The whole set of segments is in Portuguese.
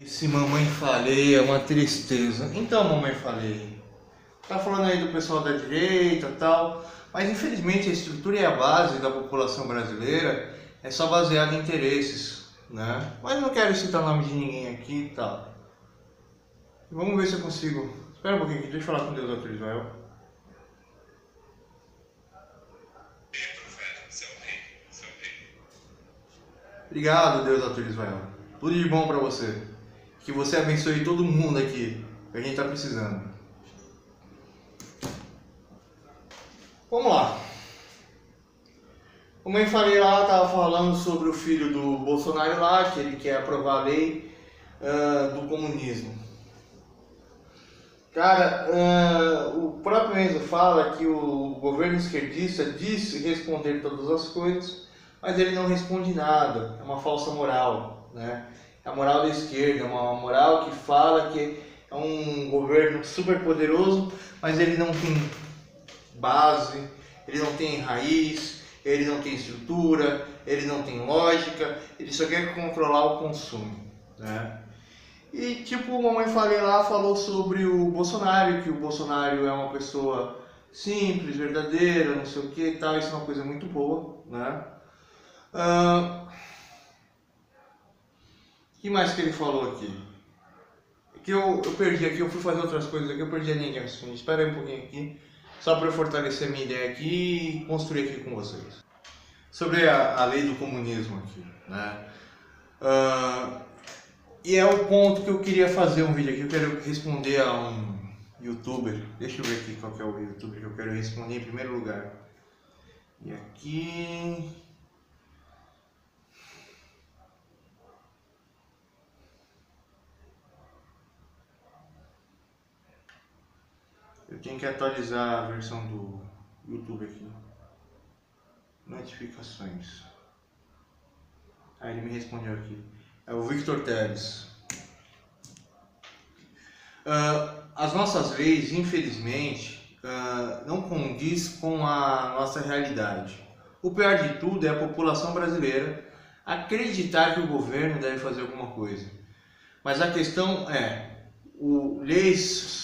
Esse mamãe falei é uma tristeza. Então, mamãe falei, tá falando aí do pessoal da direita e tal, mas infelizmente a estrutura e a base da população brasileira é só baseada em interesses, né? Mas não quero citar o nome de ninguém aqui e tal. Vamos ver se eu consigo. Espera um pouquinho aqui, deixa eu falar com Deus, Dr. Israel. Obrigado, Deus, Dr. Israel. Tudo de bom pra você. Que você abençoe todo mundo aqui, que a gente tá precisando. Vamos lá. Como eu falei lá, tava falando sobre o filho do Bolsonaro lá, que ele quer aprovar a lei do comunismo. Cara, o próprio Enzo fala que o governo esquerdista diz responder todas as coisas, mas ele não responde nada. É uma falsa moral, né? É a moral da esquerda, é uma moral que fala que é um governo super poderoso, mas ele não tem base, ele não tem raiz, ele não tem estrutura, ele não tem lógica, ele só quer controlar o consumo, né? E tipo, a mamãe falei lá falou sobre o Bolsonaro, que o Bolsonaro é uma pessoa simples, verdadeira, não sei o que e tal, isso é uma coisa muito boa, né? O que mais que ele falou aqui? Que eu perdi aqui, eu fui fazer outras coisas aqui, eu perdi a linha de raciocínio. Espera aí um pouquinho aqui, só para eu fortalecer a minha ideia aqui e construir aqui com vocês. Sobre a lei do comunismo aqui, né? E é o ponto que eu queria fazer um vídeo aqui, eu quero responder a um youtuber. Deixa eu ver aqui qual que é o youtuber que eu quero responder em primeiro lugar. E aqui... eu tenho que atualizar a versão do YouTube aqui. Notificações. Aí ele me respondeu aqui. É o Victor Teles. As nossas leis, infelizmente, não condiz com a nossa realidade. O pior de tudo é a população brasileira acreditar que o governo deve fazer alguma coisa. Mas a questão é, leis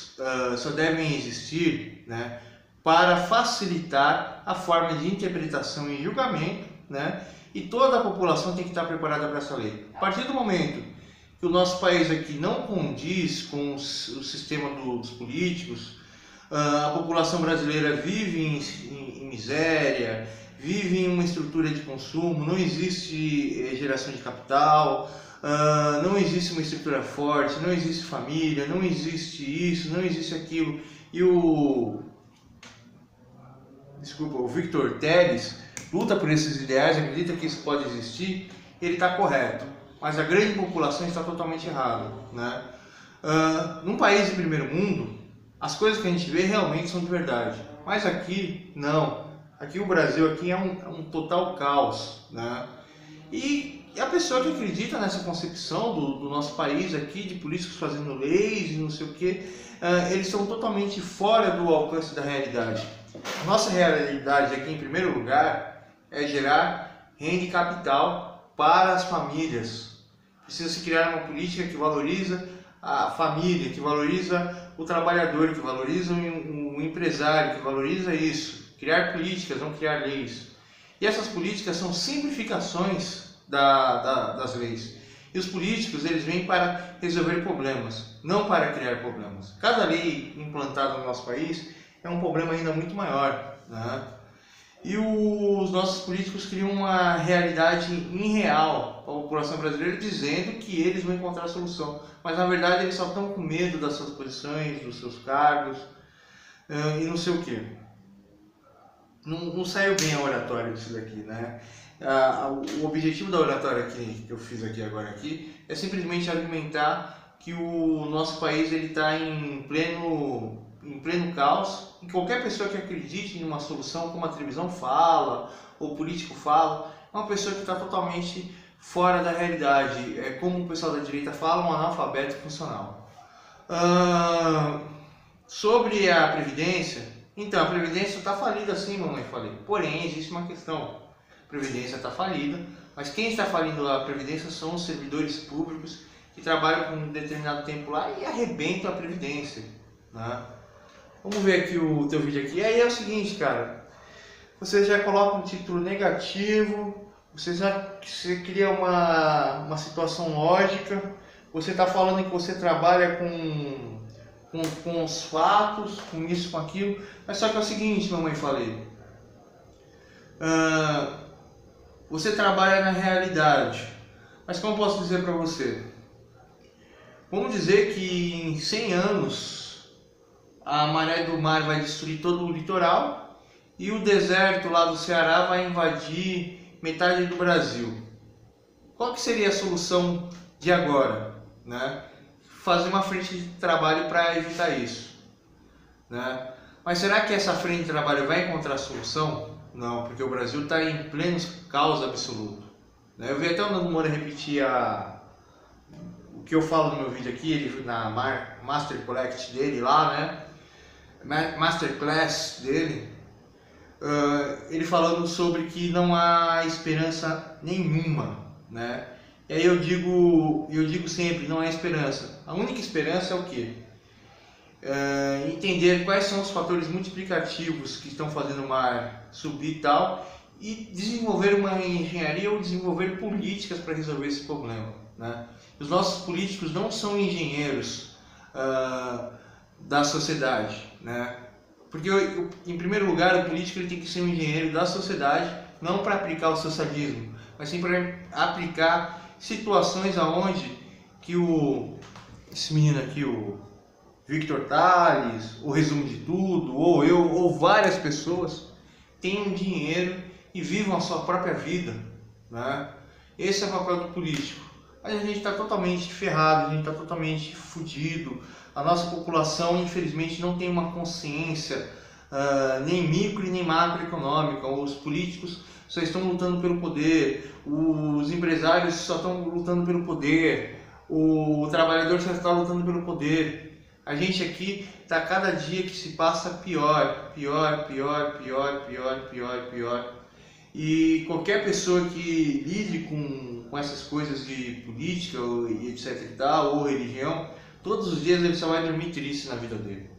só devem existir, né, para facilitar a forma de interpretação e julgamento, né, e toda a população tem que estar preparada para essa lei. A partir do momento que o nosso país aqui não condiz com o sistema dos políticos, a população brasileira vive em miséria, vive em uma estrutura de consumo, não existe geração de capital, não existe uma estrutura forte, não existe família, não existe isso, não existe aquilo. E o Victor Teles luta por esses ideais, acredita que isso pode existir, ele está correto, mas a grande população está totalmente errada, né? Num país de primeiro mundo, as coisas que a gente vê realmente são de verdade, mas aqui não. Aqui o Brasil aqui é um total caos, né? E a pessoa que acredita nessa concepção do nosso país aqui, de políticos fazendo leis e não sei o que, eles são totalmente fora do alcance da realidade. A nossa realidade aqui, em primeiro lugar, é gerar renda e capital para as famílias. Precisa se criar uma política que valoriza a família, que valoriza o trabalhador, que valoriza o empresário, que valoriza isso. Criar políticas, não criar leis. E essas políticas são simplificações das leis. E os políticos, eles vêm para resolver problemas, não para criar problemas. Cada lei implantada no nosso país é um problema ainda muito maior, né? E os nossos políticos criam uma realidade irreal para a população brasileira, dizendo que eles vão encontrar a solução. Mas na verdade eles só estão com medo das suas posições, dos seus cargos e não sei o que. Não saiu bem a oratória disso daqui, né? O objetivo da oratória que eu fiz aqui agora é simplesmente argumentar que o nosso país está em pleno caos, e qualquer pessoa que acredite em uma solução, como a televisão fala, ou o político fala, é uma pessoa que está totalmente fora da realidade. É como o pessoal da direita fala, um analfabeto funcional. Sobre a Previdência, então, a Previdência está falida sim, mamãe falei. Porém, existe uma questão. A Previdência está falida, mas quem está falindo a Previdência são os servidores públicos que trabalham por um determinado tempo lá e arrebentam a previdência, né? Vamos ver aqui o teu vídeo aqui. Aí é o seguinte, cara, você já coloca um título negativo, você cria uma situação lógica, você está falando que você trabalha com os fatos, com isso, com aquilo, mas só que é o seguinte, mamãe, falei, você trabalha na realidade, mas como posso dizer para você? Vamos dizer que em 100 anos a maré do mar vai destruir todo o litoral e o deserto lá do Ceará vai invadir metade do Brasil. Qual que seria a solução de agora, né? Fazer uma frente de trabalho para evitar isso, né? Mas será que essa frente de trabalho vai encontrar solução? Não, porque o Brasil está em pleno caos absoluto, né? Eu vi até o Nando Moura repetir o que eu falo no meu vídeo aqui, ele na Master Collect dele lá, né? Masterclass dele, ele falando sobre que não há esperança nenhuma, né? E aí eu digo sempre, não há esperança. A única esperança é o quê? Entender quais são os fatores multiplicativos que estão fazendo o mar subir e tal, e desenvolver uma engenharia ou desenvolver políticas para resolver esse problema, né? Os nossos políticos não são engenheiros da sociedade, né? Porque em primeiro lugar o político ele tem que ser um engenheiro da sociedade, não para aplicar o socialismo, mas sim para aplicar situações aonde que esse menino aqui, o Victor Tales, o Resumo de Tudo, ou eu, ou várias pessoas tenham dinheiro e vivam a sua própria vida, né? Esse é o papel do político. Mas a gente está totalmente ferrado, a gente está totalmente fudido. A nossa população, infelizmente, não tem uma consciência nem micro e nem macroeconômica. Os políticos só estão lutando pelo poder, os empresários só estão lutando pelo poder, o trabalhador só está lutando pelo poder. A gente aqui está cada dia que se passa pior, pior, pior, pior, pior, pior, pior. E qualquer pessoa que lide com essas coisas de política e etc e tal, ou religião, todos os dias ele só vai dormir triste na vida dele,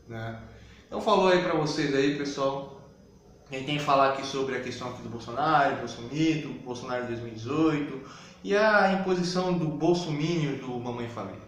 né? Então falou aí pra vocês aí, pessoal. A gente tem que falar aqui sobre a questão aqui do Bolsonaro, Bolsomito, Bolsonaro 2018 e a imposição do bolsomínio do Mamãe Falei.